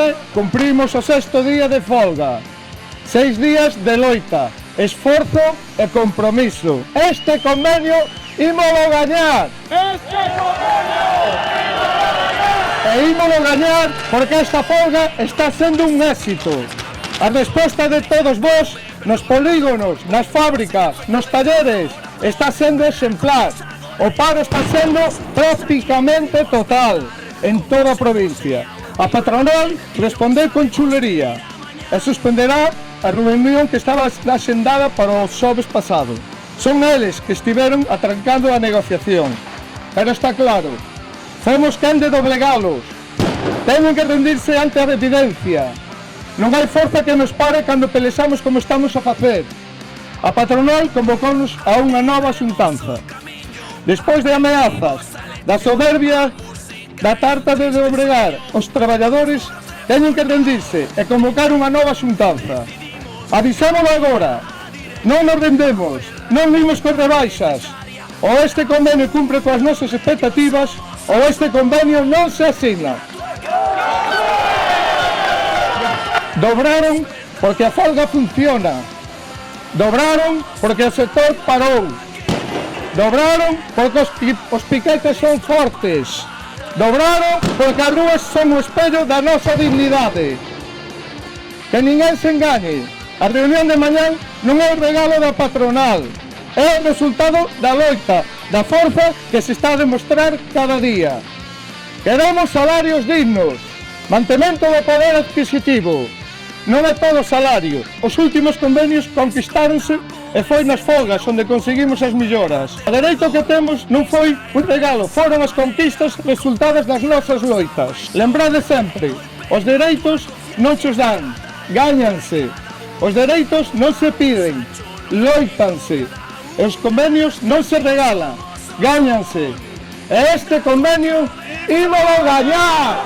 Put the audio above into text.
Hoxe cumprimos o 6º día de folga. 6 días de loita, esforzo e compromiso. Este convenio ímolo gañar. E ímolo gañar porque esta folga está sendo un éxito. A resposta de todos vós nos polígonos, nas fábricas, nos talleres, está sendo exemplar. O paro está sendo prácticamente total en toda a provincia. A patronal respondeu con chulería e suspenderá a reunión que estaba axendada para o xoves pasado. Son eles que estiveron atrancando a negociación. Pero está claro, fomos quen de doblegalos. Teñen que rendirse ante a evidencia. Non hai forza que nos pare cando pelexamos como estamos a facer. A patronal convocounos a unha nova xuntanza. Despois de ameazas, da soberbia, da tarta de doblegar, os traballadores teñen que rendirse e convocar unha nova xuntanza. Avisámoslo agora, non nos rendemos, non imos con rebaixas. Ou este convenio cumpre coas nosas expectativas, ou este convenio non se asina. Dobraron porque a folga funciona. Dobraron porque o sector parou. Dobraron porque os piquetes son fortes. Dobraron porque as rúas son o espello da nosa dignidade. Que ninguén se engañe. A reunión de mañán non é o regalo da patronal. É o resultado da loita, da forza que se está a demostrar cada día. Queremos salarios dignos. Mantemento do poder adquisitivo. Non é todo salario. Os últimos convenios conquistáronse e foi nas folgas onde conseguimos as melloras. O dereito que temos non foi un regalo, foron as conquistas resultadas das nosas loitas. Lembrade sempre, os dereitos non chos dan, gáñanse. Os dereitos non se piden, loitanse. E os convenios non se regalan, gáñanse. E este convenio ímolo gañar!